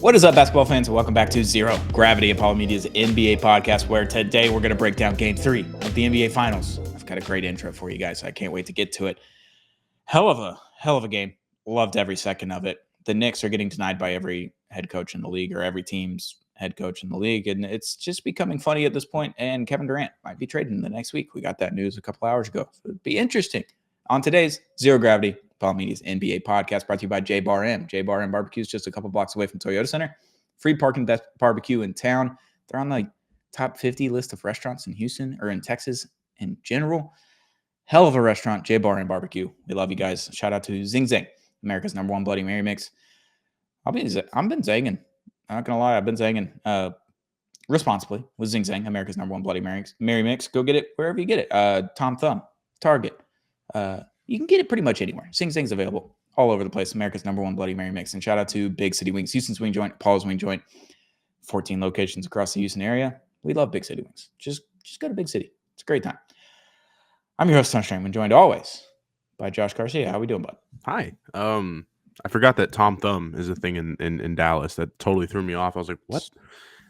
What is up, basketball fans, and welcome back to Zero Gravity, Apollo Media's NBA podcast, where today we're going to break down Game 3 of the NBA Finals. I've got a great intro for you guys. I can't wait to get to it. Hell of a game. Loved every second of it. The Knicks are getting denied by every head coach in the league, or every team's head coach in the league, and it's just becoming funny at this point. And Kevin Durant might be traded in the next week. We got that news a couple hours ago. So it'd be interesting. On today's Zero Gravity, Apollo Media's NBA podcast, brought to you by J Bar M. J Bar M Barbecue is just a couple blocks away from Toyota Center. Free parking, best barbecue in town. They're on the top 50 list of restaurants in Houston or in Texas in general. Hell of a restaurant, J Bar and Barbecue. We love you guys. Shout out to Zing Zang, America's #1 Bloody Mary mix. I've been zanging. I'm not gonna lie, I've been zanging responsibly with Zing Zang, America's #1 Bloody Mary mix. Go get it wherever you get it. Tom Thumb, Target. You can get it pretty much anywhere. Zing Zang's available all over the place. America's #1 Bloody Mary mix. And shout out to Big City Wings, Houston's Wing Joint, Paul's Wing Joint. 14 locations across the Houston area. We love Big City Wings. Just go to Big City. It's a great time. I'm your host, Sunstream, and joined always by Josh Garcia. How we doing, bud? Hi. I forgot that Tom Thumb is a thing in Dallas. That totally threw me off. I was like, what?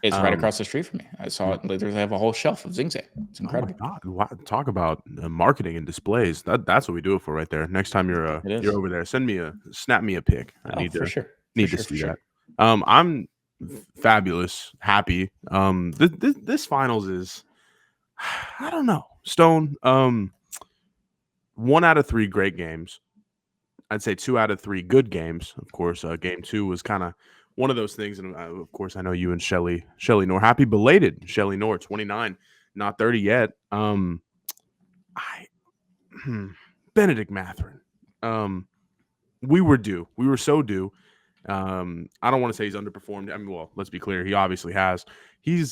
It's right across the street from me. I saw it. They have a whole shelf of Zing Zang. It's incredible. Oh my God. Wow. Talk about marketing and displays. That's what we do it for right there. Next time you're over there, snap me a pic. I need to see that. I'm fabulous, happy. This finals is, I don't know, Stone. 1 out of 3 great games. I'd say 2 out of 3 good games. Of course, game 2 was kind of one of those things. And of course, I know you and Shelly Noor, happy belated Shelly Noor, 29, not 30 yet. Benedict Mathurin. We were due. We were so due. I don't want to say he's underperformed. I mean, well, let's be clear. He obviously has. He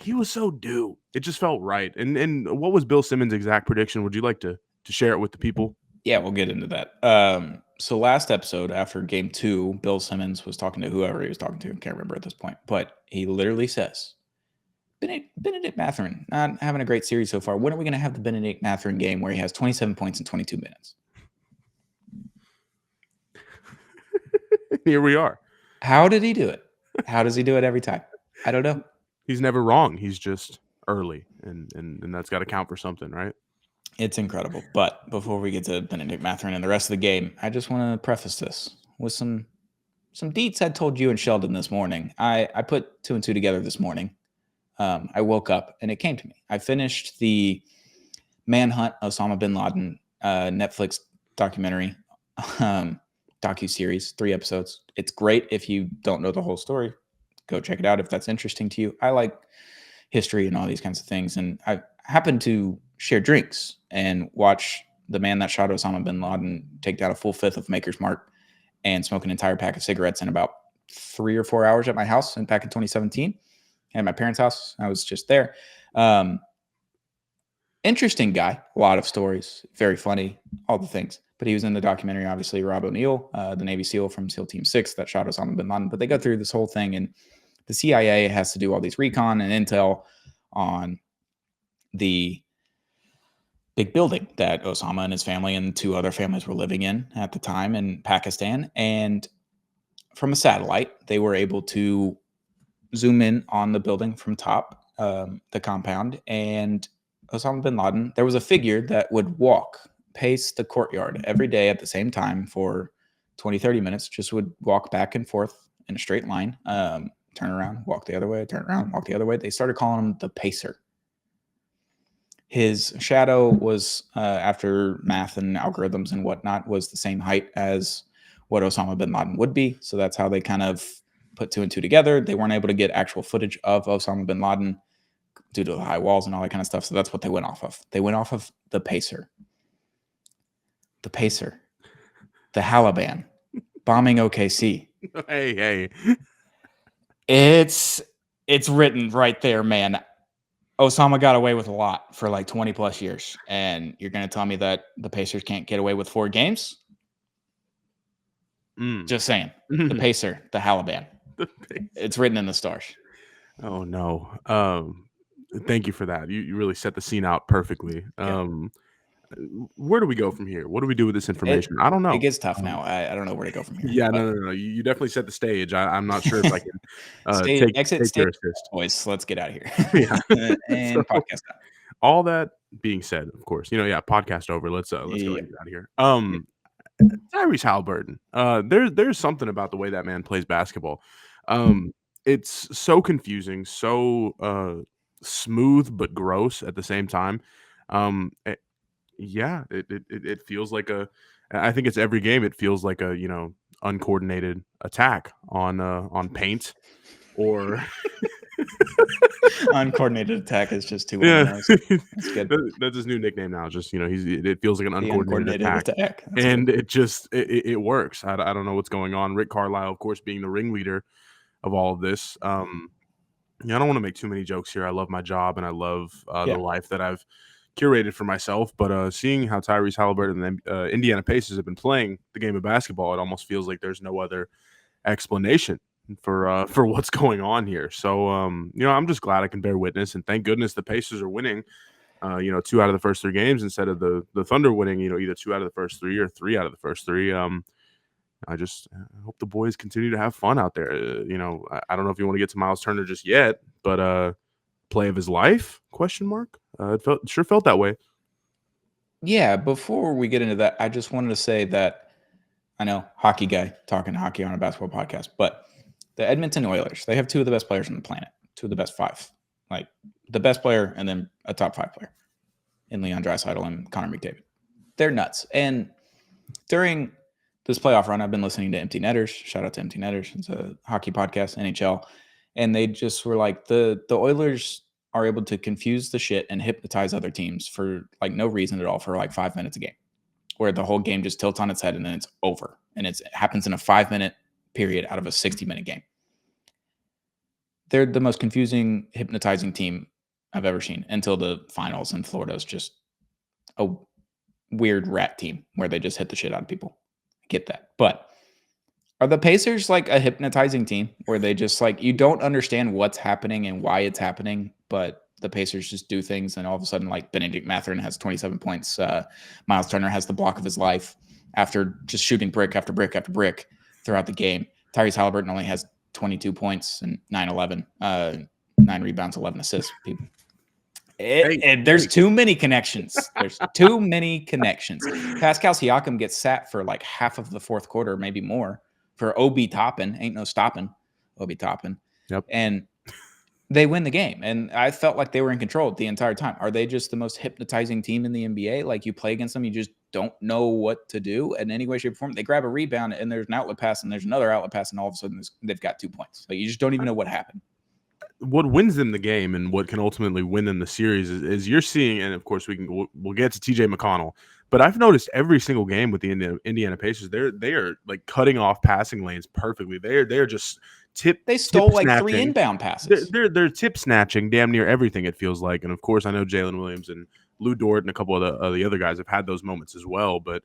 was so due. It just felt right. And what was Bill Simmons' exact prediction? Would you like to share it with the people? Yeah, we'll get into that. So last episode, after game 2, Bill Simmons was talking to whoever he was talking to. I can't remember at this point. But he literally says, Benedict Mathurin, not having a great series so far. When are we going to have the Benedict Mathurin game where he has 27 points in 22 minutes? Here we are. How did he do it? How does he do it every time? I don't know. He's never wrong. He's just early, and that's got to count for something, right? It's incredible. But before we get to Benedict Mathurin and the rest of the game, I just want to preface this with some deets I told you and Sheldon this morning. I put 2 and 2 together this morning. I woke up and it came to me. I finished the Manhunt Osama bin Laden Netflix documentary, docu-series, 3 episodes. It's great if you don't know the whole story. Go check it out if that's interesting to you. I like history and all these kinds of things. And I happened to share drinks and watch the man that shot Osama bin Laden take down a full 5th of Maker's Mark and smoke an entire pack of cigarettes in about 3 or 4 hours at my house back in 2017 at my parents' house. I was just there. Interesting guy, a lot of stories, very funny, all the things. But he was in the documentary, obviously, Rob O'Neill, the Navy SEAL from SEAL Team 6 that shot Osama bin Laden. But they go through this whole thing, and the CIA has to do all these recon and intel on the big building that Osama and his family and 2 other families were living in at the time in Pakistan. And from a satellite, they were able to zoom in on the building from top, the compound, and Osama bin Laden, there was a figure that would pace the courtyard every day at the same time for 20, 30 minutes, just would walk back and forth in a straight line, turn around, walk the other way, turn around, walk the other way. They started calling him the pacer. His shadow was, after math and algorithms and whatnot, was the same height as what Osama bin Laden would be. So that's how they kind of put 2 and 2 together. They weren't able to get actual footage of Osama bin Laden due to the high walls and all that kind of stuff. So that's what they went off of. They went off of the pacer. The pacer. The Taliban bombing OKC. Hey. It's written right there, man. Osama got away with a lot for like 20 plus years. And you're going to tell me that the Pacers can't get away with 4 games? Just saying. The Pacer, the Taliban. It's written in the stars. Oh, no. Thank you for that. You really set the scene out perfectly. Yeah. where do we go from here? What do we do with this information? I don't It know. gets tough now. I don't know where to go from here. Yeah, But no. You definitely set the stage. I'm not sure if I can stay exit take stage, your assist. boys. Let's get out of here. Yeah. So And podcast time. all that being said, of course, yeah, podcast over. Let's go ahead Yeah. and get out of here. Tyrese Halliburton. There's something about the way that man plays basketball. It's so confusing, so smooth but gross at the same time. Yeah, it feels like I think it's every game. It feels like a uncoordinated attack on paint or Uncoordinated attack is just too on the yeah. nose. That's good. That's his new nickname now. Just it feels like an The uncoordinated uncoordinated attack. attack. That's And good. it just it works. I don't know what's going on. Rick Carlisle, of course, being the ringleader of all of this. Yeah, I don't want to make too many jokes here. I love my job and I love Yeah. the life that I've curated for myself. But seeing how Tyrese Halliburton and the Indiana Pacers have been playing the game of basketball, it almost feels like there's no other explanation for what's going on here. So I'm just glad I can bear witness, and thank goodness the Pacers are winning. 2 out of the first 3 games instead of the Thunder winning, either 2 out of the first 3 or 3 out of the first 3. I just hope the boys continue to have fun out there. I don't know if you want to get to Miles Turner just yet, but play of his life? Question mark. It sure felt that way. Yeah. Before we get into that, I just wanted to say that I know hockey guy talking hockey on a basketball podcast, but the Edmonton Oilers, they have 2 of the best players on the planet, 2 of the best 5, like the best player and then a top 5 player in Leon Draisaitl and Connor McDavid. They're nuts. And during this playoff run, I've been listening to Empty Netters. Shout out to Empty Netters. It's a hockey podcast, NHL. And they just were like, the Oilers are able to confuse the shit and hypnotize other teams for like no reason at all for like 5 minutes a game, where the whole game just tilts on its head and then it's over. And it happens in a 5-minute period out of a 60-minute game. They're the most confusing, hypnotizing team I've ever seen until the finals, and Florida's just a weird rat team where they just hit the shit out of people. I get that. But are the Pacers like a hypnotizing team where they just like, you don't understand what's happening and why it's happening, but the Pacers just do things and all of a sudden like Benedict Mathurin has 27 points. Miles Turner has the block of his life after just shooting brick after brick after brick throughout the game. Tyrese Halliburton only has 22 points and 9 rebounds, 11 assists. People. There's too many connections. There's too many connections. Pascal Siakam gets sat for like half of the fourth quarter, maybe more, for Obi Toppin. Ain't no stopping Obi Toppin. Yep. And they win the game. And I felt like they were in control the entire time. Are they just the most hypnotizing team in the NBA? Like you play against them, you just don't know what to do in any way, shape, or form. They grab a rebound and there's an outlet pass and there's another outlet pass and all of a sudden they've got 2 points. Like you just don't even know what happened. What wins them the game and what can ultimately win them the series is you're seeing, and of course we'll get to TJ McConnell, but I've noticed every single game with the Indiana Pacers, they are like cutting off passing lanes perfectly. They're just They stole like snatching. 3 inbound passes. They're tip snatching damn near everything, it feels like. And of course I know Jalen Williams and Lou Dort and a couple of the other guys have had those moments as well, but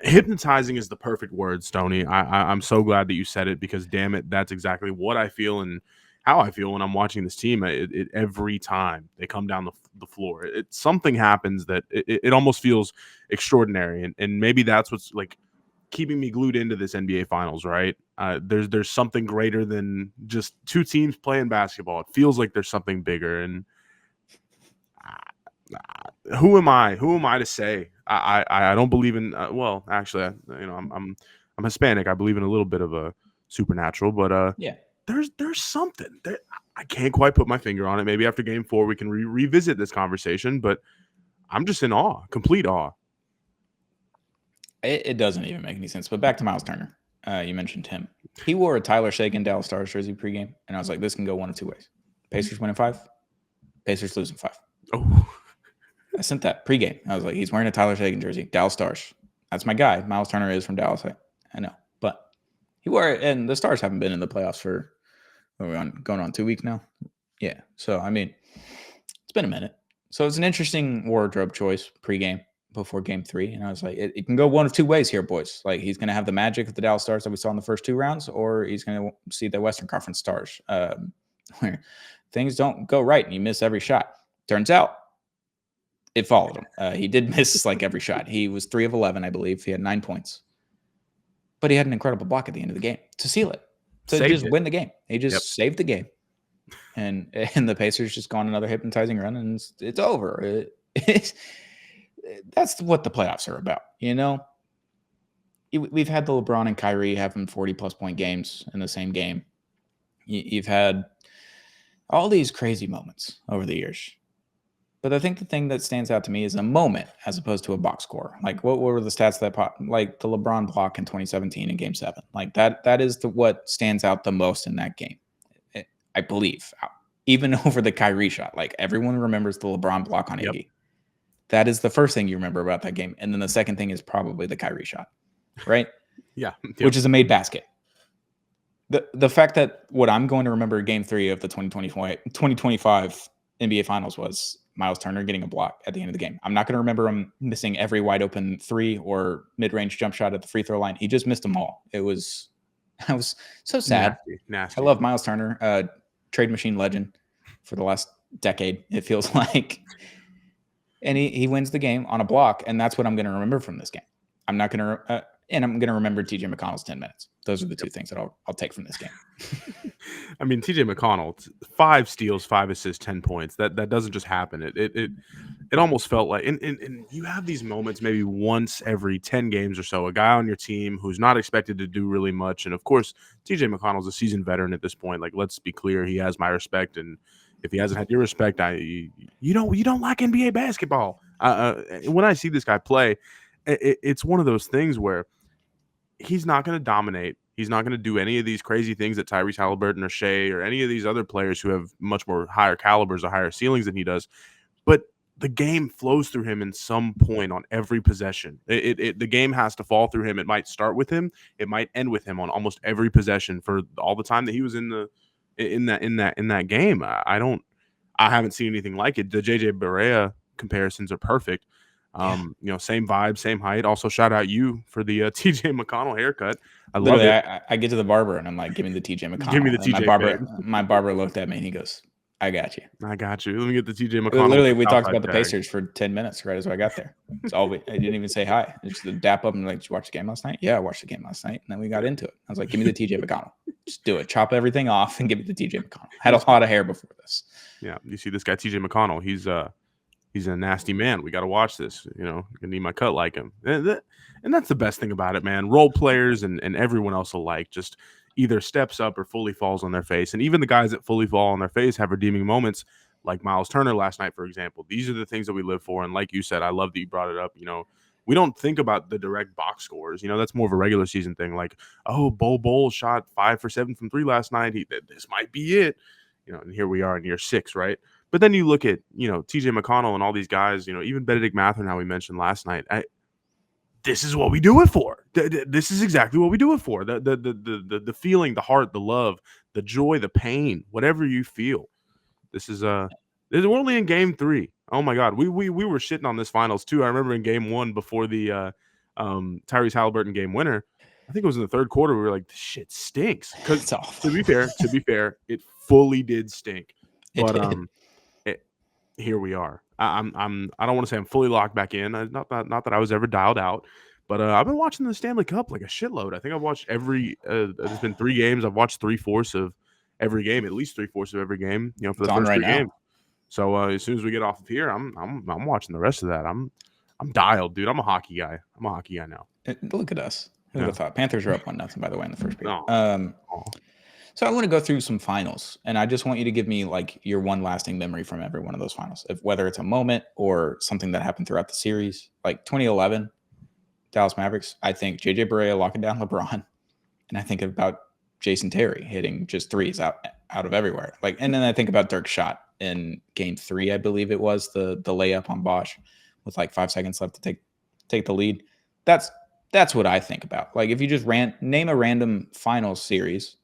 hypnotizing is the perfect word, Stoney. I'm so glad that you said it because, damn it, that's exactly what I feel and how I feel when I'm watching this team. Every time they come down the floor, something happens that it almost feels extraordinary, and maybe that's what's like keeping me glued into this NBA Finals. Right? There's something greater than just 2 teams playing basketball. It feels like there's something bigger, and who am I? Who am I to say? I don't believe in. Well, actually, I'm Hispanic. I believe in a little bit of a supernatural, but yeah, there's something that I can't quite put my finger on it. Maybe after Game 4 we can revisit this conversation, but I'm just in awe, complete awe. It doesn't even make any sense. But back to Miles Turner. You mentioned him. He wore a Tyler Seguin Dallas Stars jersey pregame, and I was like, this can go one of 2 ways. Pacers winning 5, Pacers losing 5. Oh. I sent that pregame. I was like, he's wearing a Tyler Seguin jersey, Dallas Stars. That's my guy. Miles Turner is from Dallas. I know. But he wore it, and the Stars haven't been in the playoffs for going on 2 weeks now. Yeah. So, I mean, it's been a minute. So it's an interesting wardrobe choice pregame before Game 3. And I was like, it can go one of 2 ways here, boys. Like he's going to have the magic of the Dallas Stars that we saw in the first 2 rounds, or he's going to see the Western Conference Stars where things don't go right and you miss every shot. Turns out it followed him. He did miss like every shot. He was 3 of 11, I believe. He had 9 points. But he had an incredible block at the end of the game to seal it, to Saved just it. win the game. He just Yep. saved the game. And the Pacers just go on another hypnotizing run, and it's over. That's what the playoffs are about, you know? We've had the LeBron and Kyrie having 40-plus point games in the same game. You've had all these crazy moments over the years. But I think the thing that stands out to me is a moment as opposed to a box score. Like, what were the stats like the LeBron block in 2017 in Game 7? Like, that is what stands out the most in that game, I believe. Even over the Kyrie shot. Like, everyone remembers the LeBron block on Iggy. That is the first thing you remember about that game. And then the second thing is probably the Kyrie shot, right? Yeah. Which is a made basket. The fact that what I'm going to remember Game 3 of the 2025 NBA Finals was Miles Turner getting a block at the end of the game. I'm not going to remember him missing every wide open 3 or mid-range jump shot at the free throw line. He just missed them all. I was so sad. Nasty. I love Miles Turner, trade machine legend for the last decade, it feels like. And he wins the game on a block, and that's what I'm going to remember from this game. I'm not going to and I'm going to remember TJ McConnell's 10 minutes. Those are the two things that I'll take from this game. I mean, TJ McConnell, 5 steals, 5 assists, 10 points. That doesn't just happen. It almost felt like, and you have these moments maybe once every 10 games or so, a guy on your team who's not expected to do really much. And of course, TJ McConnell's a seasoned veteran at this point. Like, let's be clear, he has my respect. And if he hasn't had your respect, you don't like NBA basketball. When I see this guy play, it's one of those things where he's not going to dominate. He's not going to do any of these crazy things that Tyrese Halliburton or Shea or any of these other players who have much more higher calibers or higher ceilings than he does. But the game flows through him in some point on every possession. The game has to fall through him. It might start with him. It might end with him on almost every possession for all the time that he was in that game. I haven't seen anything like it. The JJ Barea comparisons are perfect. Same vibe, same height. Also, shout out you for the TJ McConnell haircut. I love it. I get to the barber and I'm like, give me the TJ McConnell. Give me the TJ. My barber looked at me and he goes, I got you. Let me get the TJ McConnell. Literally, we talked about the Pacers for 10 minutes right as I got there. It's all I didn't even say hi. Just to dap up and like, did you watch the game last night? Yeah, I watched the game last night. And then we got into it. I was like, give me the TJ McConnell. Just do it. Chop everything off and give me the TJ McConnell. Had a lot of hair before this. Yeah, you see this guy TJ McConnell. He's a nasty man. We got to watch this. Gonna need my cut like him. And that's the best thing about it, man. Role players and everyone else alike just either steps up or fully falls on their face. And even the guys that fully fall on their face have redeeming moments, like Miles Turner last night, for example. These are the things that we live for. And like you said, I love that you brought it up. We don't think about the direct box scores. That's more of a regular season thing. Like, oh, Bol shot 5 for 7 from 3 last night. This might be it. And here we are in year 6, right? But then you look at, TJ McConnell and all these guys, even Benedict Mathurin, how we mentioned last night. This is what we do it for. This is exactly what we do it for. The feeling, the heart, the love, the joy, the pain, whatever you feel. We're only in Game 3. Oh my God, we were shitting on this finals too. I remember in Game 1 before the Tyrese Halliburton game winner. I think it was in the third quarter. We were like, this shit stinks. Because to be fair, it fully did stink. But here we are. I don't want to say I'm fully locked back in. Not that I was ever dialed out, but I've been watching the Stanley Cup like a shitload. I think I've watched every. There's been 3 games. I've watched 3/4 of every game, at least 3/4 of every game. For the first 3 games. So as soon as we get off of here, I'm watching the rest of that. I'm dialed, dude. I'm a hockey guy. I'm a hockey guy now. Look at us. Who would have thought? Panthers are up 1-0, by the way, in the first period. Oh. So I want to go through some finals, and I just want you to give me like your one lasting memory from every one of those finals, whether it's a moment or something that happened throughout the series. Like 2011, Dallas Mavericks, I think JJ Barea locking down LeBron, and I think about Jason Terry hitting just threes out of everywhere. And then I think about Dirk's shot in Game 3, I believe it was the layup on Bosch with like 5 seconds left to take the lead. That's what I think about. Like if you just name a random finals series,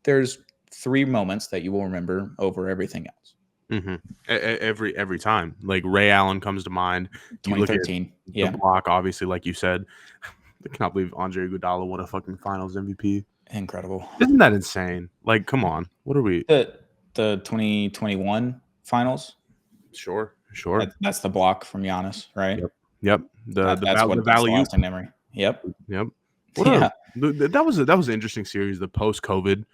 there's 3 moments that you will remember over everything else. Mm-hmm. Every time. Like Ray Allen comes to mind. 2013. The block, obviously, like you said. I cannot believe Andre Iguodala won a fucking finals MVP. Incredible. Isn't that insane? Like, come on. What are we? The 2021 finals? Sure. Sure. That's the block from Giannis, right? Yep. The That's the Valley Oop. lasting memory. Yep. Yep. What a Yeah. that was an interesting series, the post-COVID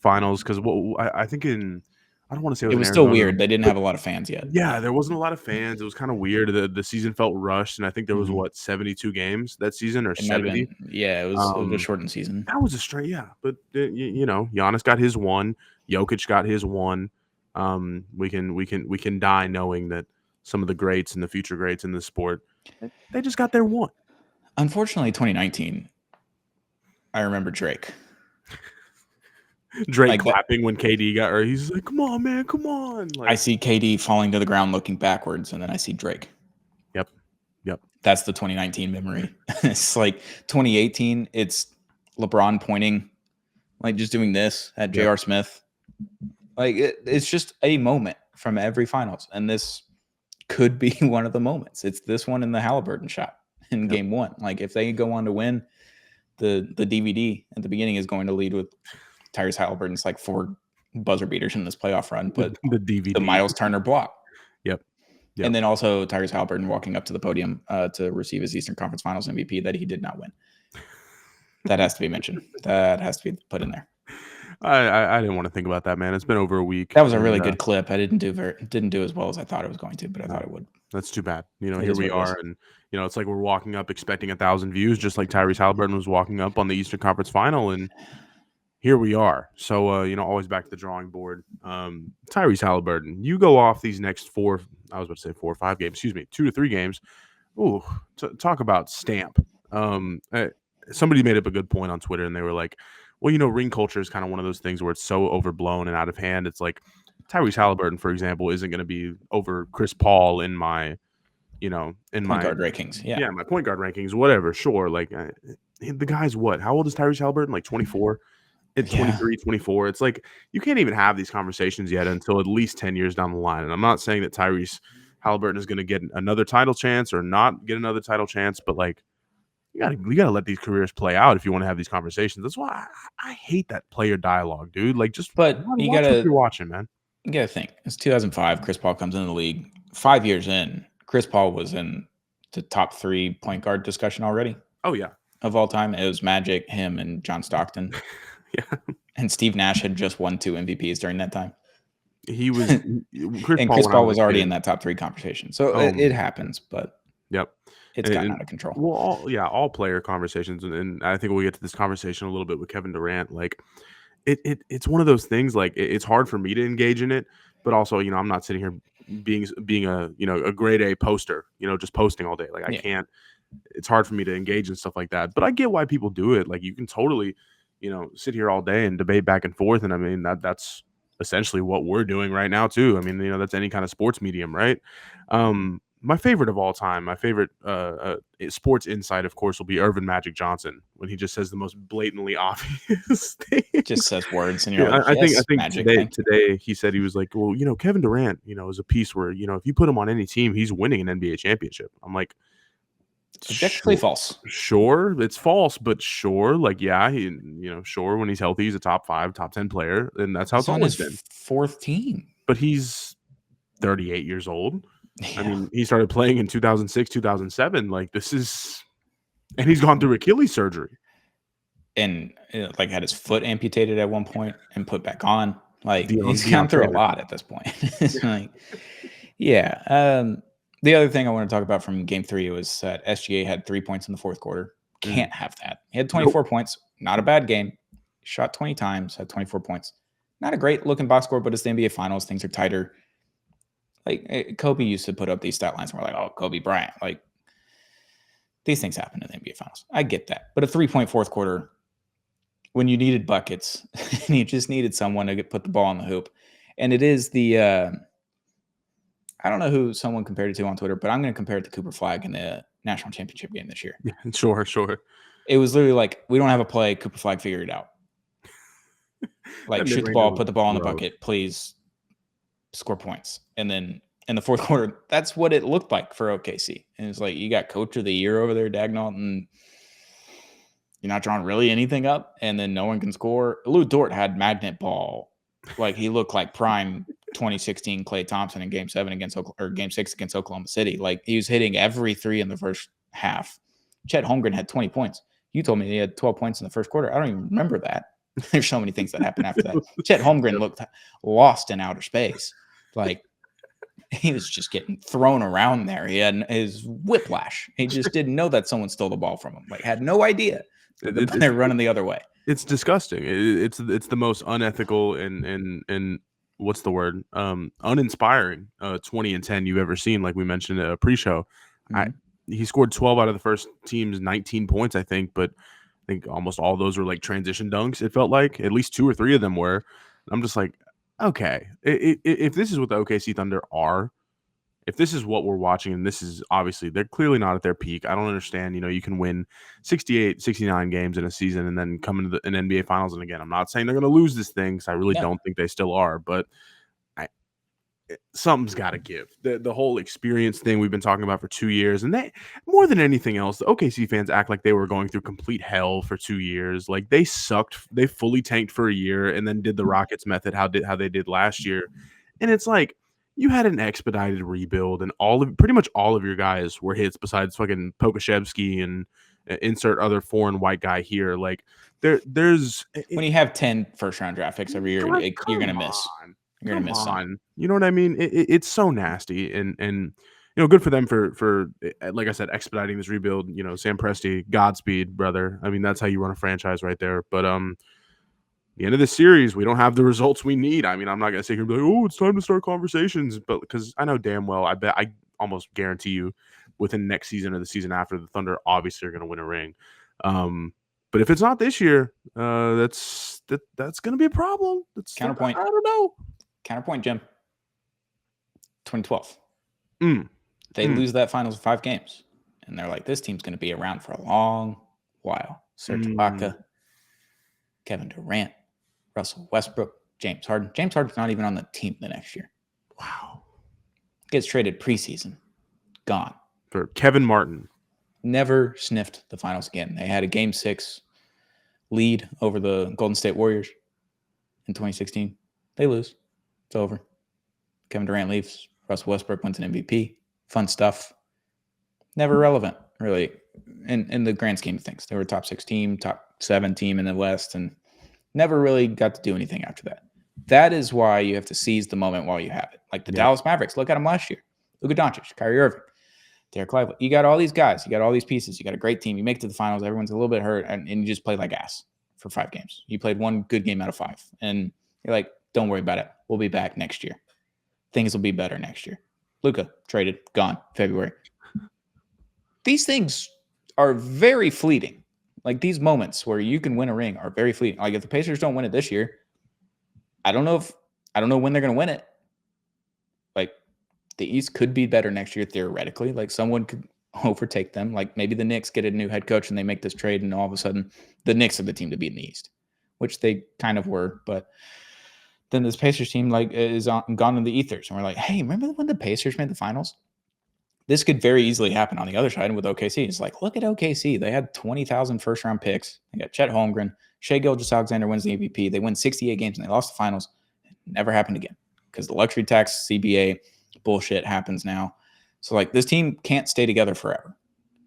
finals, because what I think I don't want to say it It was in was still Arizona, weird. They didn't but have a lot of fans yet. yeah, there wasn't a lot of fans. It was kind of weird. The season felt rushed, and I think there was Mhm. 72 games that season or It might have 70. been. Yeah, it was a shortened season. That was a straight, yeah. But Giannis got his one. Jokic got his one. We can die knowing that some of the greats and the future greats in the sport, they just got their one. Unfortunately, 2019, I remember Drake. Drake Like that, clapping when KD got, or he's like, "Come on, man, come on!" I Like, see KD falling to the ground looking backwards, and then I see Drake. yep, yep, That's the 2019 memory. It's like 2018. It's LeBron pointing, like just doing this at yep, J.R. Smith. Like it's just a moment from every finals, and this could be one of the moments. It's this one in the Halliburton shot in yep. Game 1. Like if they go on to win, the DVD at the beginning is going to lead with Tyrese Halliburton's like 4 buzzer beaters in this playoff run, but The DVD. the Miles Turner block. Yep, yep. And then also Tyrese Halliburton walking up to the podium to receive his Eastern Conference Finals MVP that he did not win. That has to be mentioned. That has to be put in there. I didn't want to think about that, man. It's been over a week. That was a really good clip. I didn't do as well as I thought it was going to, but I No, thought it would. that's too bad. It Here is we what it is. are, and it's like we're walking up expecting 1,000 views, just like Tyrese Halliburton was walking up on the Eastern Conference Final, and here we are. So, always back to the drawing board. Tyrese Halliburton, you go off these next 4. I was about to say 4 or 5 games. Excuse me, 2 to 3 games. Ooh, talk about stamp. Somebody made up a good point on Twitter, and they were like, "Well, ring culture is kind of one of those things where it's so overblown and out of hand. It's like Tyrese Halliburton, for example, isn't going to be over Chris Paul in my, in Point my guard rankings. Yeah. my point guard rankings, whatever. Sure, like the guy's what? How old is Tyrese Halliburton? Like 24." At Yeah. 23, 24, it's like you can't even have these conversations yet until at least 10 years down the line. And I'm not saying that Tyrese Halliburton is going to get another title chance or not get another title chance, but like you gotta let these careers play out if you want to have these conversations. That's why I hate that player dialogue, dude. Like just But watch what you're watching, man. you gotta think. It's 2005. Chris Paul comes into the league. 5 years in, Chris Paul was in the top 3 point guard discussion already Oh yeah. of all time. It was Magic, him, and John Stockton. Yeah. And Steve Nash had just won 2 MVPs during that time. He was Chris And Paul, Chris when I Paul was a already kid. in that top 3 conversation. So Oh, it happens, but yep. it's gotten out of control. Well, all player conversations, and I think we'll get to this conversation a little bit with Kevin Durant. Like, it's one of those things. Like, it's hard for me to engage in it, but also, I'm not sitting here being a grade A poster, just posting all day. Like, I can't. It's hard for me to engage in stuff like that. But I get why people do it. Like, you can totally, sit here all day and debate back and forth, and I mean that's essentially what we're doing right now too. I mean, that's any kind of sports medium, right? My favorite of all time, my favorite sports insight, of course, will be Irvin Magic Johnson when he just says the most blatantly obvious thing. Just says words, and you're Yeah, like, I think yes, Magic, today he said he was like, well, Kevin Durant, is a piece where if you put him on any team, he's winning an NBA championship. I'm like, objectively false. Sure, it's false, but sure, like yeah, he, sure when he's healthy, he's a top 5, top 10 player, and that's how He's it's on always his been. 4th team. But he's 38 years old. Yeah. I mean, he started playing in 2006, 2007. Like this is, and he's gone through Achilles surgery. And like had his foot amputated at one point and put back on. Like he's Deion gone through a Sanders. lot at this point. It's like, yeah. The other thing I want to talk about from Game 3 was that SGA had 3 points in the 4th quarter. Can't have that. He had 24 points. Not a bad game. Shot 20 times. Had 24 points. Not a great looking box score, but it's the NBA Finals. Things are tighter. Like Kobe used to put up these stat lines and we're like, oh, Kobe Bryant. Like these things happen in the NBA Finals. I get that. But a 3-point 4th quarter when you needed buckets and you just needed someone to put the ball in the hoop. And it is the I don't know who someone compared it to on Twitter, but I'm going to compare it to Cooper Flagg in the national championship game this year. Yeah, sure. It was literally like, we don't have a play. Cooper Flagg, figure it out. Like, shoot the ball, put the ball in the bucket, please score points. And then in the 4th quarter, that's what it looked like for OKC. And it's like, you got coach of the year over there, Dagnall, and you're not drawing really anything up. And then no one can score. Lou Dort had magnet ball. Like, he looked like prime 2016 Klay Thompson in Game 7 or Game 6 against Oklahoma City. Like, he was hitting every three in the first half. Chet Holmgren had 20 points. You told me he had 12 points in the first quarter. I don't even remember that. There's so many things that happened after that. Chet Holmgren looked lost in outer space. Like, he was just getting thrown around there. He had his whiplash. He just didn't know that someone stole the ball from him. Like, had no idea that they're running the other way. It's disgusting. It's the most unethical and what's the word? Uninspiring 20 and 10 you've ever seen. Like we mentioned at a pre-show, he scored 12 out of the first team's 19 points, I think, but I think almost all those were like transition dunks. It felt like at least 2 or 3 of them were. I'm just like, okay, if this is what the OKC Thunder are, if this is what we're watching, and this is obviously they're clearly not at their peak. I don't understand. You can win 68, 69 games in a season and then come into an NBA Finals. And again, I'm not saying they're going to lose this thing because I really don't think they still are, but something's got to give. The whole experience thing we've been talking about for 2 years, and they, more than anything else, the OKC fans act like they were going through complete hell for 2 years. Like, they sucked. They fully tanked for a year and then did the Rockets method how they did last year. And it's like, you had an expedited rebuild, and pretty much all of your guys were hits besides fucking Pokashevsky and insert other foreign white guy here. Like, there's when you have 10 first-round draft picks every year, you're gonna miss. You're gonna miss some. You know what I mean? It's so nasty, and good for them for like I said, expediting this rebuild. Sam Presti, Godspeed, brother. I mean, that's how you run a franchise right there. But the end of this series, we don't have the results we need. I mean, I'm not gonna sit here and be like, oh, it's time to start conversations, but because I know damn well, I almost guarantee you, within next season or the season after, the Thunder obviously are gonna win a ring. But if it's not this year, that's gonna be a problem. Counterpoint. I don't know. Counterpoint, Jim. 2012. They lose that finals of 5 games, and they're like, this team's gonna be around for a long while. Serge Ibaka, Kevin Durant, Russell Westbrook, James Harden. James Harden's not even on the team the next year. Wow. Gets traded preseason. Gone. For Kevin Martin. Never sniffed the finals again. They had a Game 6 lead over the Golden State Warriors in 2016. They lose. It's over. Kevin Durant leaves. Russell Westbrook wins an MVP. Fun stuff. Never relevant, really, in the grand scheme of things. They were a top 6 team, top 7 team in the West, and never really got to do anything after that. That is why you have to seize the moment while you have it. Like the Dallas Mavericks. Look at them last year. Luka Doncic, Kyrie Irving, Derek Lively. You got all these guys. You got all these pieces. You got a great team. You make it to the finals. Everyone's a little bit hurt, and you just play like ass for 5 games. You played 1 good game out of 5. And you're like, don't worry about it. We'll be back next year. Things will be better next year. Luka, traded, gone, February. These things are very fleeting. Like, these moments where you can win a ring are very fleeting. Like, if the Pacers don't win it this year, I don't know when they're going to win it. Like, the East could be better next year, theoretically. Like, someone could overtake them. Like, maybe the Knicks get a new head coach and they make this trade, and all of a sudden the Knicks are the team to beat in the East, which they kind of were. But then this Pacers team is gone in the ethers, and we're like, hey, remember when the Pacers made the finals? This could very easily happen on the other side with OKC. It's like, look at OKC. They had 20,000 first-round picks. They got Chet Holmgren. Shai Gilgeous-Alexander wins the MVP. They win 68 games, and they lost the finals. It never happened again because the luxury tax CBA bullshit happens now. So, like, this team can't stay together forever.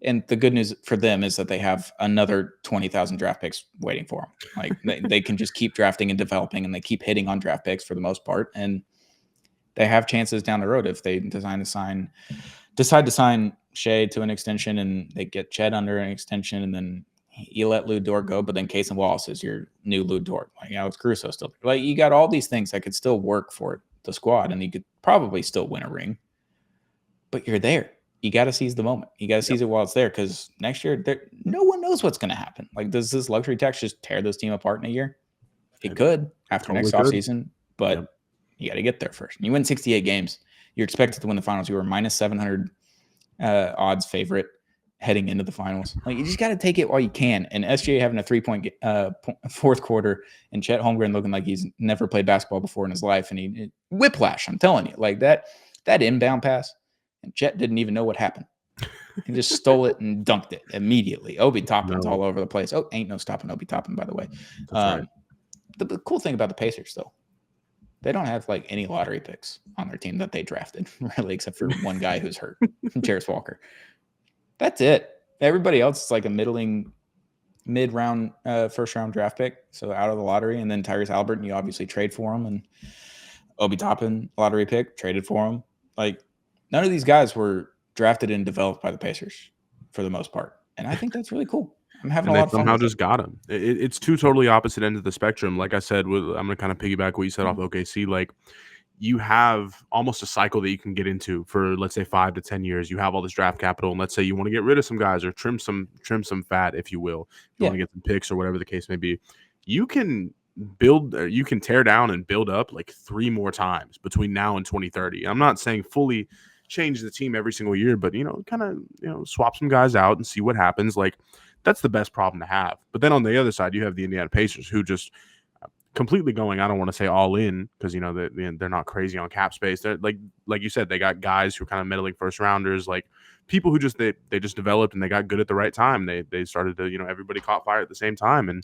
And the good news for them is that they have another 20,000 draft picks waiting for them. Like, they can just keep drafting and developing, and they keep hitting on draft picks for the most part. And they have chances down the road if they decide to sign Shai to an extension, and they get Chet under an extension, and then you let Lou Dort go, but then Casey Wallace is your new Lou Dort. Like, Alex Caruso still. Like, you got all these things that could still work for the squad, and you could probably still win a ring. But you're there. You got to seize the moment. You got to seize it while it's there, because next year, no one knows what's going to happen. Like, does this luxury tax just tear this team apart in a year? It could after next offseason, but you got to get there first. You win 68 games. You're expected to win the finals. You were minus 700 odds favorite heading into the finals. Like, you just got to take it while you can. And SGA having a 3-point fourth quarter, and Chet Holmgren looking like he's never played basketball before in his life, and he whiplash. I'm telling you, like that inbound pass, and Chet didn't even know what happened. He just stole it and dunked it immediately. Obi Toppin's all over the place. Oh, ain't no stopping Obi Toppin, by the way. That's right. The cool thing about the Pacers, though, They don't have like any lottery picks on their team that they drafted, really, except for one guy who's hurt, Jarris Walker. That's it. Everybody else is like a middling mid-round, first-round draft pick, so out of the lottery, and then Tyrese Halliburton, you obviously trade for him, and Obi Toppin, lottery pick, traded for him. Like, none of these guys were drafted and developed by the Pacers for the most part, and I think that's really cool. I'm having And a they lot of fun somehow with just it. got him. It's two totally opposite ends of the spectrum. Like I said, I'm going to kind of piggyback what you said off OKC. Like, you have almost a cycle that you can get into for, let's say, 5 to 10 years. You have all this draft capital, and let's say you want to get rid of some guys or trim some fat, if you will. If you want to get some picks or whatever the case may be, you can you can tear down and build up like 3 more times between now and 2030. I'm not saying fully change the team every single year, but kind of swap some guys out and see what happens. Like, that's the best problem to have. But then on the other side, you have the Indiana Pacers, who just completely going, I don't want to say all in, because they're not crazy on cap space. They're like you said, they got guys who are kind of meddling first rounders, like people who just they just developed and they got good at the right time. They started to, everybody caught fire at the same time. And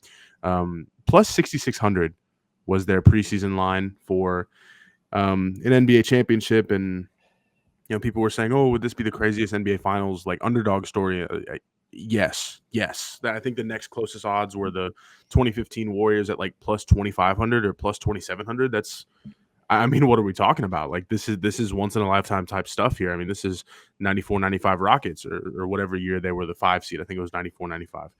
plus 6,600 was their preseason line for an NBA championship. And people were saying, oh, would this be the craziest NBA finals like underdog story? Yes. I think the next closest odds were the 2015 Warriors at like plus 2,500 or plus 2,700. That's, I mean, what are we talking about? Like, this is once in a lifetime type stuff here. I mean, this is 94, 95 Rockets or whatever year they were the 5 seed. I think it was 94, 95.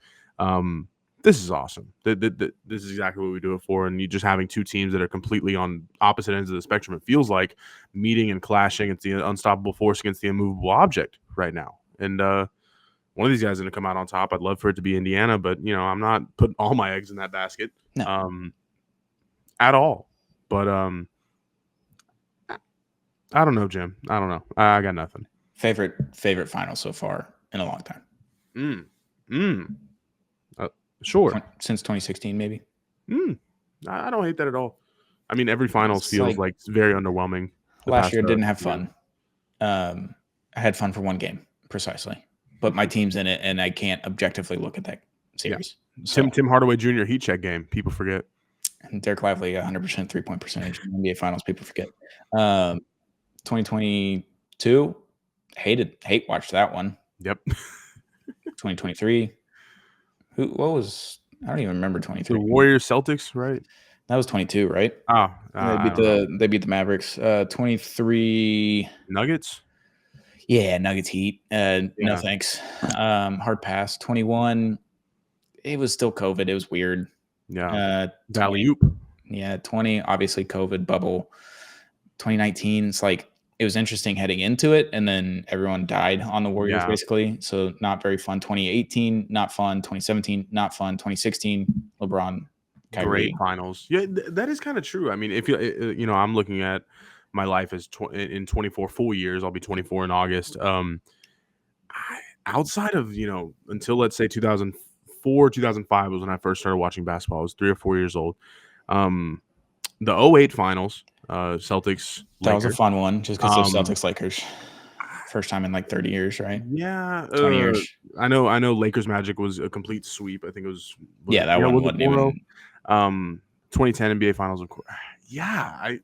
This is awesome. This is exactly what we do it for. And you just having two teams that are completely on opposite ends of the spectrum, it feels like meeting and clashing. It's the unstoppable force against the immovable object right now. And one of these guys is going to come out on top. I'd love for it to be Indiana, but I'm not putting all my eggs in that basket at all. But I don't know, Jim. I don't know. I got nothing. Favorite final so far in a long time. Sure. Since 2016, maybe. I don't hate that at all. I mean, every finals feels like it's very underwhelming. Last year didn't have fun. I had fun for one game, precisely. But my team's in it, and I can't objectively look at that series. Yeah. So. Tim Hardaway Jr. heat check game. People forget. And Derek Lively, 100% 3-point percentage in NBA Finals. People forget. 2022, hate watched that one. Yep. 2023. I don't even remember 23. The Warriors Celtics, right? That was 22, right? They beat the Mavericks. 23 Nuggets. Yeah, Nuggets Heat. No thanks. Hard pass. 21. It was still COVID. It was weird. Yeah. Valley-oop. Yeah, 20. Obviously, COVID bubble. 2019. It's like it was interesting heading into it, and then everyone died on the Warriors basically. So not very fun. 2018, not fun. 2017, not fun. 2016, LeBron, Kyrie. Great finals. Yeah, that is kind of true. I mean, if I'm looking at my life as in 24 full years. I'll be 24 in August. Outside of until let's say 2004, 2005 was when I first started watching basketball. I was 3 or 4 years old. The 2008 finals, Celtics. That was a fun one, just because of Celtics Lakers. First time in like 30 years, right? Yeah, 20 years. I know. Lakers Magic was a complete sweep. I think it was. That one wasn't even. 2010 NBA Finals, of course. Yeah,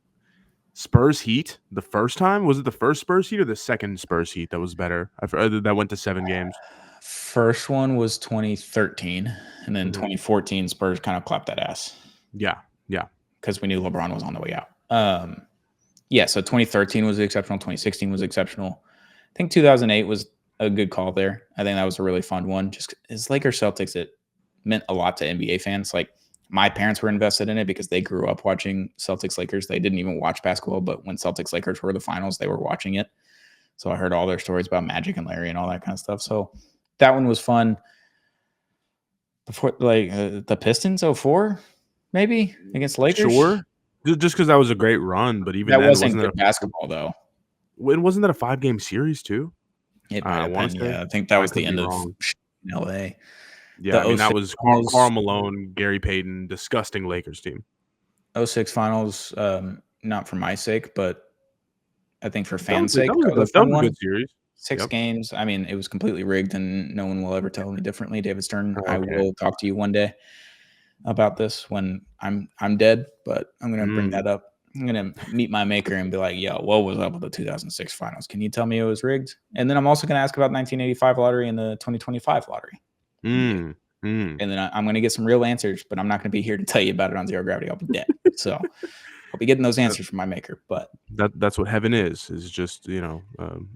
Spurs Heat the first time. Was it the first Spurs Heat or the second Spurs Heat that was better? That went to 7 games. First one was 2013, and then 2014 Spurs kind of clapped that ass. Yeah. Because we knew LeBron was on the way out. So 2013 was exceptional. 2016 was exceptional. I think 2008 was a good call there. I think that was a really fun one. Just as Lakers Celtics, it meant a lot to NBA fans. Like, my parents were invested in it because they grew up watching Celtics Lakers. They didn't even watch basketball, but when Celtics Lakers were the finals, they were watching it. So I heard all their stories about Magic and Larry and all that kind of stuff. So that one was fun. Before, the Pistons 04, maybe against Lakers. Sure, just because that was a great run, but even that wasn't good basketball though. Wasn't that a 5-game series too? I think that was the end of LA. Yeah, I mean, that was Karl Malone, Gary Payton, disgusting Lakers team. 06 finals, not for my sake, but I think for fans' sake, that was a good series. 6 games. I mean, it was completely rigged, and no one will ever tell me differently. David Stern, I will talk to you one day about this when I'm dead, but I'm going to bring that up I'm gonna meet my maker and be like, "Yo, what was up with the 2006 finals? Can you tell me it was rigged?" And then I'm also gonna ask about 1985 lottery and the 2025 lottery. NBA. And then I'm gonna get some real answers, but I'm not gonna be here to tell you about it on Zero Gravity. I'll be dead. So I'll be getting those answers from my maker. But That's what heaven is just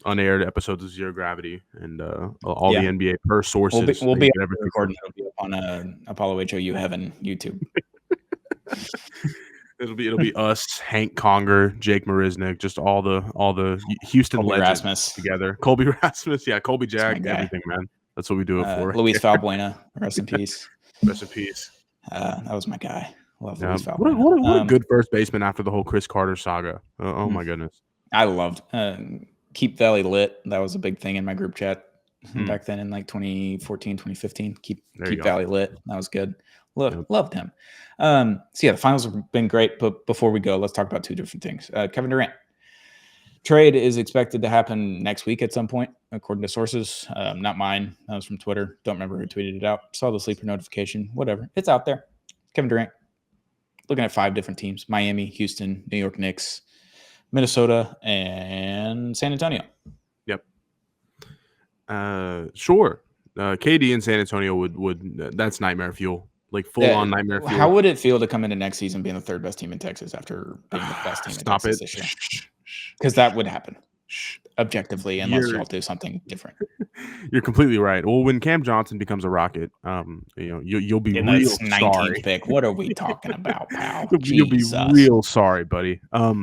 unaired episodes of Zero Gravity and all the yeah, NBA per sources we'll that be you could ever think of. recording. It'll be up on Apollo HOU Heaven YouTube. It'll be us, Hank Conger, Jake Marisnik, just all the Houston Colby legends Rasmus. together. Colby Rasmus, yeah, Colby That's my Jack, guy. everything, man. That's what we do it for. Luis Valbuena, rest in peace. Rest in peace. That was my guy. Love Yeah. Luis Valbuena. What a good first baseman after the whole Chris Carter saga. Oh my goodness. I loved Keep Valley Lit. That was a big thing in my group chat back then in like 2014, 2015. Keep Valley Lit. That was good. Loved him. So yeah, the finals have been great. But before we go, let's talk about two different things. Kevin Durant trade is expected to happen next week at some point, according to sources. Not mine. That was from Twitter. Don't remember who tweeted it out. Saw the sleeper notification. Whatever. It's out there. Kevin Durant. Looking at 5 different teams: Miami, Houston, New York Knicks, Minnesota, and San Antonio. Yep. Sure. KD in San Antonio would that's nightmare fuel. Like full on nightmare fuel. How would it feel to come into next season being the 3rd best team in Texas after being the best team in Texas this year? Because that would happen objectively, unless y'all do something different. You're completely right. Well, when Cam Johnson becomes a Rocket, you'll be in real 19th sorry. pick. What are we talking about, pal? You'll be real sorry, buddy. I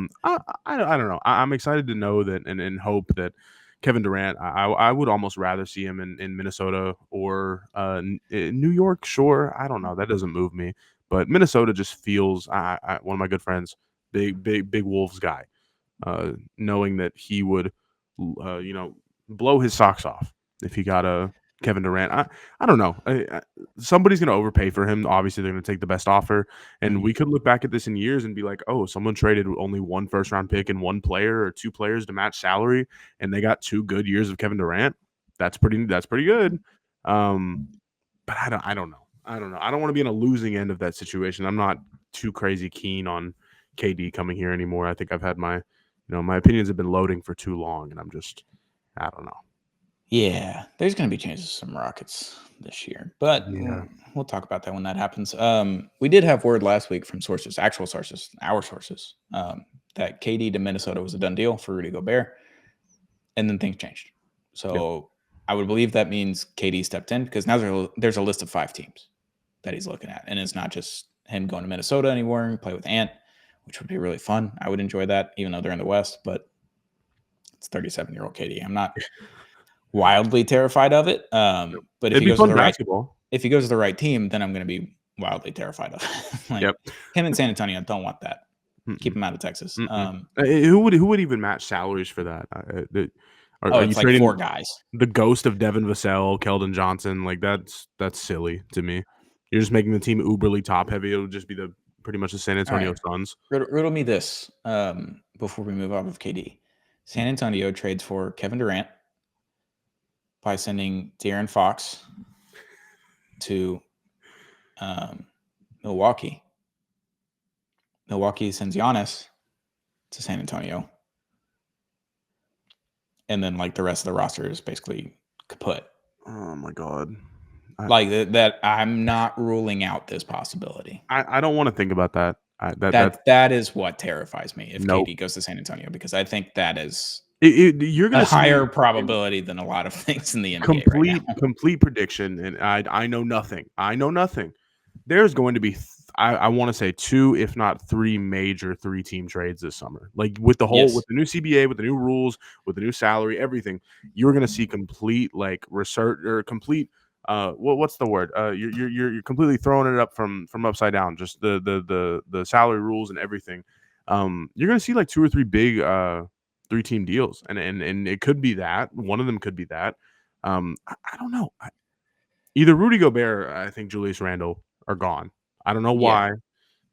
don't know. I'm excited to know that and hope that Kevin Durant. I would almost rather see him in Minnesota or New York. Sure, I don't know. That doesn't move me, but Minnesota just feels. One of my good friends, big Wolves guy, knowing that he would, blow his socks off if he got a Kevin Durant. I don't know. Somebody's going to overpay for him. Obviously, they're going to take the best offer. And we could look back at this in years and be like, oh, someone traded only 1 first-round pick and 1 player or 2 players to match salary, and they got 2 good years of Kevin Durant. That's pretty good. But I don't know. I don't want to be in a losing end of that situation. I'm not too crazy keen on KD coming here anymore. I think I've had my opinions have been loading for too long, and I don't know. Yeah, there's going to be changes to some Rockets this year, but we'll talk about that when that happens. We did have word last week from sources, actual sources, our sources, that KD to Minnesota was a done deal for Rudy Gobert, and then things changed. So I would believe that means KD stepped in, because now there's a list of 5 teams that he's looking at, and it's not just him going to Minnesota anymore and play with Ant, which would be really fun. I would enjoy that, even though they're in the West, but it's 37-year-old KD. I'm not wildly terrified of it. But if he goes to the right team, then I'm going to be wildly terrified of it. Him in San Antonio, don't want that. Keep him out of Texas. Who would even match salaries for that? Are you it's trading 4 guys? The ghost of Devin Vassell, Keldon Johnson, like that's silly to me. You're just making the team uberly top heavy. It'll just be pretty much the San Antonio Suns. Riddle me this before we move off of KD. San Antonio trades for Kevin Durant by sending De'Aaron Fox to Milwaukee. Milwaukee sends Giannis to San Antonio. And then the rest of the roster is basically kaput. Oh my God. That I'm not ruling out this possibility. I don't want to think about that. That is what terrifies me if KD goes to San Antonio, because I think that is you're going to higher probability than a lot of things in the NBA right now. Complete prediction, and I know nothing. There's going to be I want to say 2, if not 3 major 3-team trades this summer. Like with the new CBA, with the new rules, with the new salary, everything, you're going to see complete research or complete. What's the word? You're completely throwing it up from upside down. Just the salary rules and everything. You're going to see 2 or 3 big 3-team deals, and it could be that one of them could be that. I don't know. Either Rudy Gobert, I think Julius Randle are gone. I don't know why,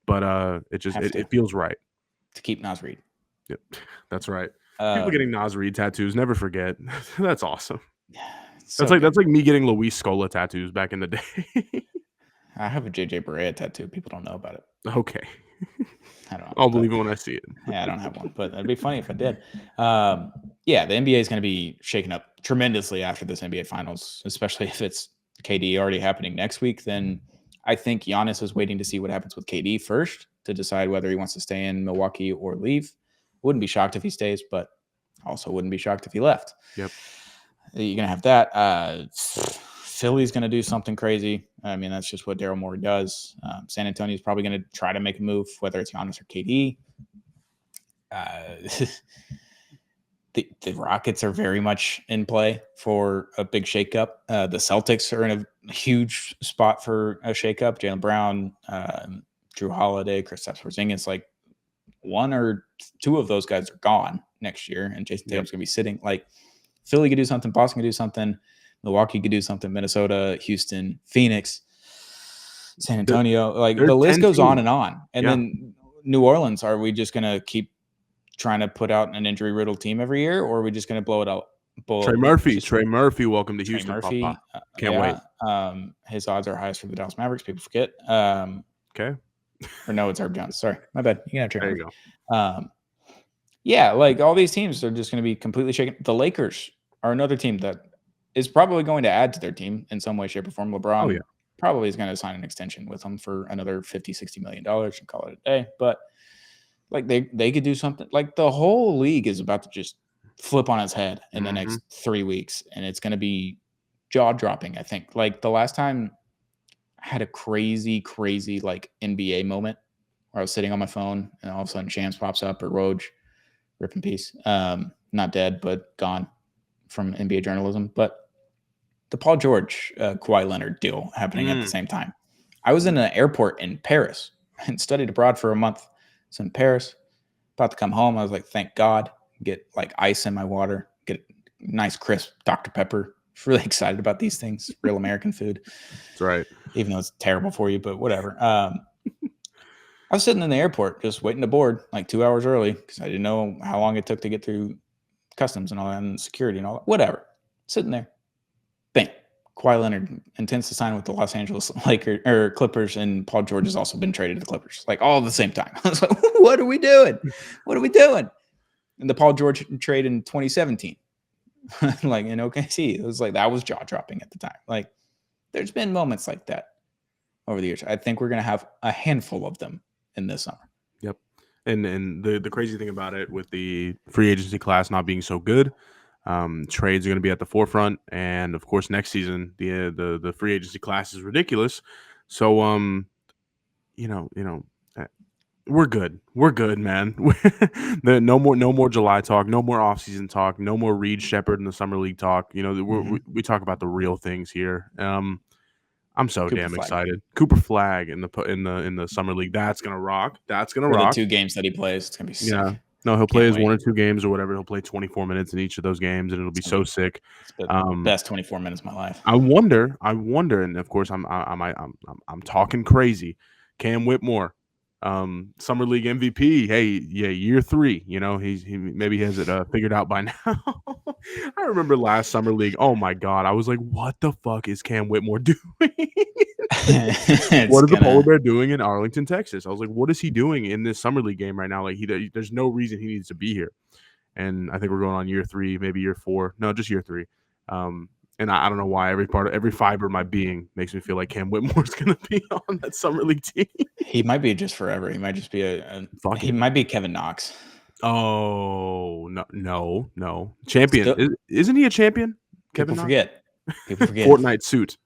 but it feels right to keep Naz Reid. Yep, that's right. People getting Naz Reid tattoos, never forget. That's awesome. That's like me getting Luis Scola tattoos back in the day. I have a JJ Barea tattoo. People don't know about it. Okay. I don't know. I'll believe it when I see it. Yeah, I don't have one, but it'd be funny if I did. Yeah, the NBA is going to be shaken up tremendously after this NBA Finals, especially if it's KD already happening next week. Then I think Giannis is waiting to see what happens with KD first to decide whether he wants to stay in Milwaukee or leave. Wouldn't be shocked if he stays, but also wouldn't be shocked if he left. Yep. You're going to have that. Philly's going to do something crazy. I mean, that's just what Daryl Morey does. San Antonio's probably going to try to make a move, whether it's Giannis or KD. The Rockets are very much in play for a big shakeup. The Celtics are in a huge spot for a shakeup. Jaylen Brown, Drew Holiday, Kristaps Porzingis, like one or two of those guys are gone next year, and Jason Tatum's going to be sitting. Like Philly could do something, Boston could do something, Milwaukee could do something, Minnesota, Houston, Phoenix, San Antonio. Like the list goes on and on. And then New Orleans, are we just going to keep trying to put out an injury-riddled team every year, or are we just going to blow it out? Trey Murphy, welcome to Houston. Murphy, Papa. Can't wait. His odds are highest for the Dallas Mavericks. People forget. Okay. Or no, it's Herb Jones. Sorry, my bad. You can have Trey There Murphy. you go. Yeah, like all these teams are just going to be completely shaken. The Lakers are another team that is probably going to add to their team in some way, shape, or form. LeBron probably is going to sign an extension with them for another $50-60 million and call it a day. But like they could do something. Like the whole league is about to just flip on its head in the next 3 weeks, and it's going to be jaw-dropping, I think. Like the last time I had a crazy like NBA moment where I was sitting on my phone and all of a sudden Shams pops up, or Woj, rip in peace. Not dead, but gone from NBA journalism. But the Paul George, Kawhi Leonard deal happening at the same time. I was in an airport in Paris and studied abroad for a month. So in Paris, about to come home. I was like, thank God, get like ice in my water, get nice crisp Dr. Pepper. Really excited about these things. Real American food. That's right. Even though it's terrible for you, but whatever. I was sitting in the airport just waiting to board like 2 hours early because I didn't know how long it took to get through customs and all that and security and all that. Whatever. Sitting there. Bang. Kawhi Leonard intends to sign with the Los Angeles Lakers or Clippers, and Paul George has also been traded to the Clippers, like all at the same time. I was like, what are we doing? What are we doing? And the Paul George trade in 2017, like in OKC, it was like that was jaw dropping at the time. Like there's been moments like that over the years. I think we're going to have a handful of them in this summer. Yep. And the crazy thing about it, with the free agency class not being so good, trades are going to be at the forefront, and of course next season the free agency class is ridiculous. So we're good. We're good, man. No more July talk, no more offseason talk, no more Reed Shepherd in the summer league talk. We talk about the real things here. I'm so Cooper damn Flagg. excited. Cooper Flagg in the summer league. That's gonna rock. That's gonna For rock. the 2 games that he plays, it's gonna be sick. Yeah. No, he'll play his 1 or 2 games or whatever. He'll play 24 minutes in each of those games, and it'll be so sick. It's the best 24 minutes of my life. I wonder, and of course I'm talking crazy. Cam Whitmore, summer league MVP. Hey, yeah, year 3. He maybe has it figured out by now. I remember last summer league. Oh my God, I was like, what the fuck is Cam Whitmore doing? What is the Polar Bear doing in Arlington, Texas? I was like, what is he doing in this summer league game right now? Like there's no reason he needs to be here. And I think we're going on year 3, maybe year 4. No, just year 3. And I don't know why every fiber of my being makes me feel like Cam Whitmore's going to be on that summer league team. He might be just forever. He might just be he might be Kevin Knox. Oh, no. Champion. Isn't he a champion? People forget. Fortnite suit.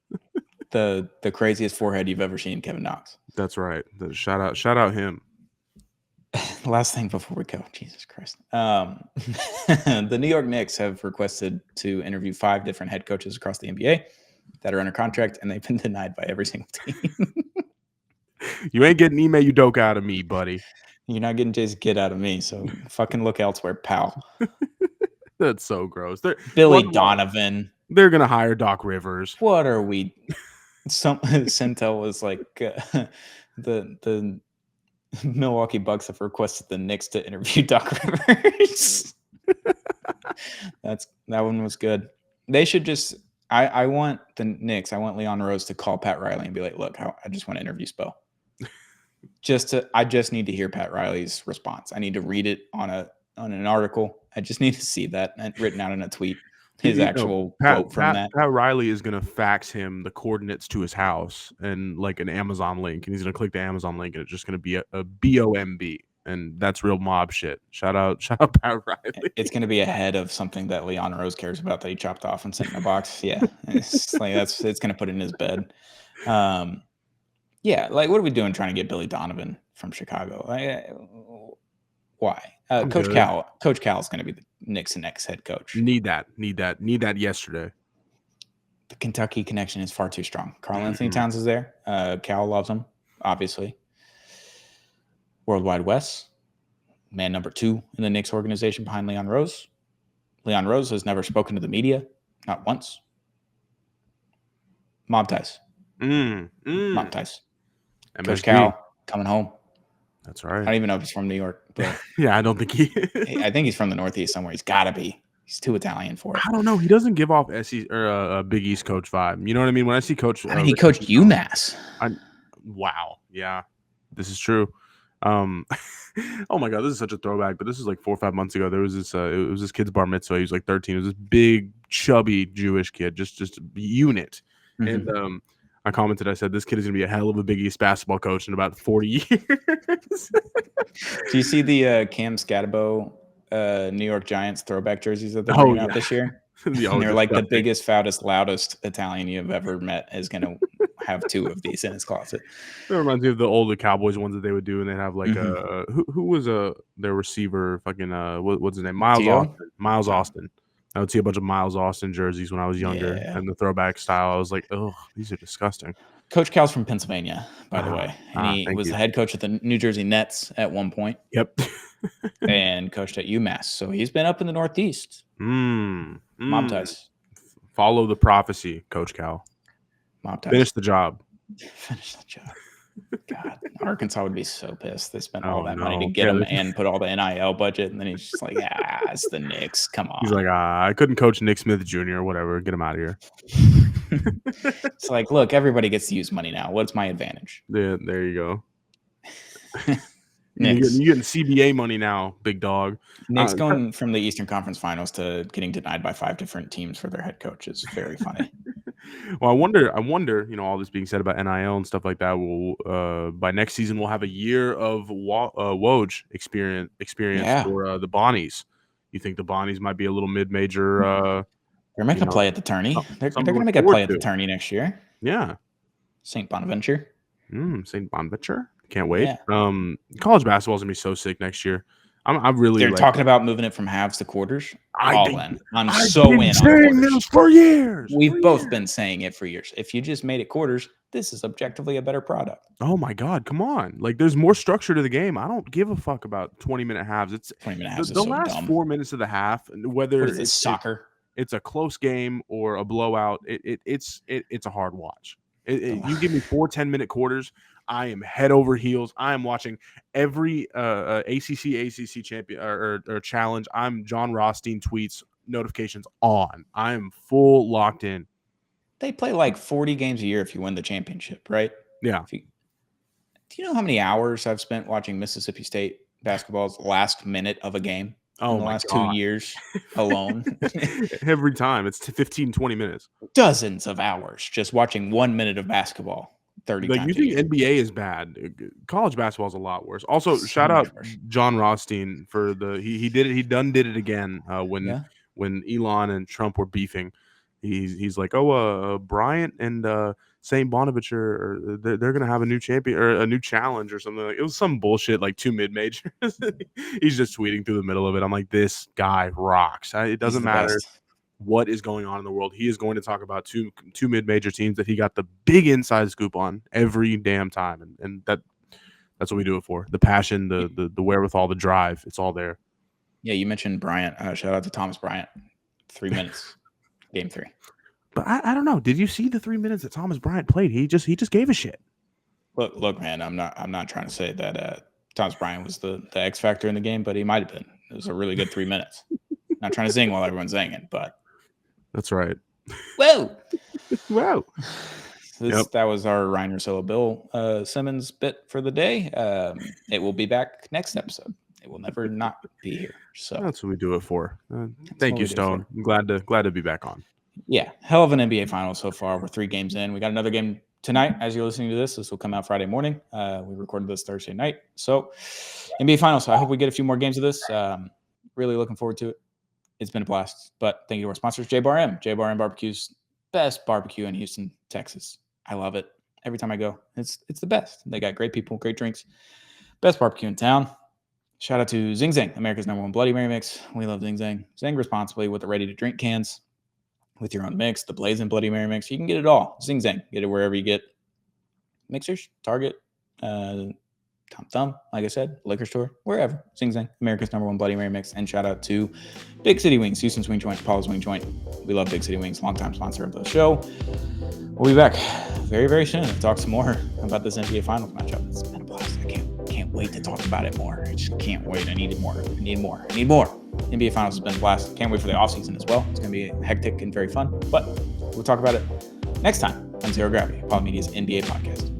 The craziest forehead you've ever seen, Kevin Knox. That's right. Shout out him. Last thing before we go, Jesus Christ. The New York Knicks have requested to interview 5 different head coaches across the NBA that are under contract, and they've been denied by every single team. You ain't getting Ime Udoka out of me, buddy. You're not getting Jason Kidd out of me, so fucking look elsewhere, pal. That's so gross. Billy Donovan. They're going to hire Doc Rivers. What are we? Centel was like the Milwaukee Bucks have requested the Knicks to interview Doc Rivers. That one was good. They should just. I want the Knicks. I want Leon Rose to call Pat Riley and be like, "Look, I just want to interview Spo." I just need to hear Pat Riley's response. I need to read it on an article. I just need to see that written out in a tweet. His actual quote from that. Pat Riley is gonna fax him the coordinates to his house and like an Amazon link, and he's gonna click the Amazon link, and it's just gonna be a BOMB, and that's real mob shit. Shout out Pat Riley. It's going to be ahead of something that Leon Rose cares about that he chopped off and sent in a box. Yeah, it's like it's going to put it in his bed. Yeah, like what are we doing trying to get Billy Donovan from Chicago? Why? Coach Cal is going to be the Knicks' next head coach. Need that yesterday. The Kentucky connection is far too strong. Karl Anthony Towns is there. Cal loves him, obviously. Worldwide West, man number 2 in the Knicks organization behind Leon Rose. Leon Rose has never spoken to the media, not once. Mob ties. Mob ties. MSG. Coach Cal coming home. That's right. I don't even know if he's from New York, but yeah, I don't think he is. I think he's from the Northeast somewhere. He's got to be. He's too Italian for it. I don't know. He doesn't give off SEC or a Big East coach vibe. You know what I mean? When I see Coach, I mean, he coached UMass. Wow. Yeah, this is true. Oh my God, this is such a throwback. But this is like 4 or 5 months ago. There was this. It was this kid's bar mitzvah. He was like 13. It was this big, chubby Jewish kid, just a unit. And I commented. I said, "This kid is gonna be a hell of a Big East basketball coach in about 40 years." Do you see the Cam Scatabo New York Giants throwback jerseys that they're bringing out this year? And they're like the biggest, fattest, loudest Italian you've ever met is going to have 2 of these in his closet. It reminds me of the older Cowboys ones that they would do, and they'd have like who was their receiver? Fucking what's his name? Miles Austin. I would see a bunch of Miles Austin jerseys when I was younger, and the throwback style. I was like, oh, these are disgusting. Coach Cal's from Pennsylvania, by the way, and he was the head coach at the New Jersey Nets at one point. Yep. And coached at UMass, so he's been up in the Northeast. Mob ties. Follow the prophecy, Coach Cal. Mob ties. Finish the job. Finish the job. God, Arkansas would be so pissed. They spent all that money to get him and put all the NIL budget, and then he's just like, it's the Knicks. Come on. He's like, I couldn't coach Nick Smith Jr. or whatever. Get him out of here. It's like, look, everybody gets to use money now. What's my advantage? Yeah, there you go. You're getting CBA money now, big dog. Knicks going from the Eastern Conference Finals to getting denied by 5 different teams for their head coach is very funny. Well, I wonder, all this being said about NIL and stuff like that, will by next season we'll have a year of Woj experience for the Bonnies. You think the Bonnies might be a little mid-major? They're making a play at the tourney. They're going to make a play at the tourney next year. Yeah. St. Bonaventure. St. Bonaventure. Can't wait. Yeah. College basketball is gonna be so sick next year. I'm really. They're talking about moving it from halves to quarters. I'm so in on quarters for years. We've both been saying it for years. If you just made it quarters, this is objectively a better product. Oh my God, come on! Like, there's more structure to the game. I don't give a fuck about 20-minute halves. It's 20-minute halves. The last dumb. 4 minutes of the half, whether it's soccer, it's a close game or a blowout. It's a hard watch. You give me 4 10-minute quarters, I am head over heels. I am watching every ACC champion or challenge. I'm John Rothstein tweets, notifications on. I am full locked in. They play like 40 games a year if you win the championship, right? Yeah. Do you know how many hours I've spent watching Mississippi State basketball's last minute of a game? In the last 2 years alone. Every time it's 15, 20 minutes. Dozens of hours just watching 1 minute of basketball. 30 times. You think NBA is bad? College basketball is a lot worse. Also, shout out John Rothstein for he did it. He did it again when Elon and Trump were beefing. He's like, Bryant and St. Bonaventure, they're gonna have a new champion or a new challenge or something. Like, it was some bullshit like 2 mid-majors. He's just tweeting through the middle of it. I'm like, this guy rocks. It doesn't matter what is going on in the world. He is going to talk about two mid-major teams that he got the big inside scoop on every damn time, and that's what we do it for. The passion, the wherewithal, the drive. It's all there. Yeah, you mentioned Bryant. Shout out to Thomas Bryant. 3 minutes, game 3. But I don't know. Did you see the 3 minutes that Thomas Bryant played? He just gave a shit. Look, man. I'm not trying to say that Thomas Bryant was the X factor in the game, but he might have been. It was a really good 3 minutes. Not trying to sing while everyone's singing, but that's right. Whoa. Wow. That was our Reiner Solo Bill Simmons bit for the day. It will be back next episode. It will never not be here. So that's what we do it for. Thank you, Stone. I'm glad to be back on. Yeah, hell of an NBA Finals so far. We're 3 games in. We got another game tonight. As you're listening to this will come out Friday morning. We recorded this Thursday night. So NBA Finals. So I hope we get a few more games of this. Really looking forward to it. It's been a blast. But thank you to our sponsors, J-Bar M. J-Bar M Barbecue's best barbecue in Houston, Texas. I love it. Every time I go, it's the best. They got great people, great drinks. Best barbecue in town. Shout out to Zing Zang, America's #1 Bloody Mary mix. We love Zing Zang. Zing responsibly with the ready-to-drink cans. With your own mix, the Blazing Bloody Mary mix. You can get it all. Zing Zang. Get it wherever you get mixers, Target, Tom Thumb, like I said, liquor store, wherever. Zing Zang, America's #1 Bloody Mary mix. And shout out to Big City Wings, Houston's Wing Joint, Paul's Wing Joint. We love Big City Wings, longtime sponsor of the show. We'll be back very, very soon to talk some more about this NBA Finals matchup. It's been a blast. I can't wait to talk about it more. I just can't wait. I need more. NBA Finals has been a blast. Can't wait for the offseason as well. It's going to be hectic and very fun. But we'll talk about it next time on Zero Gravity, Apollo Media's NBA podcast.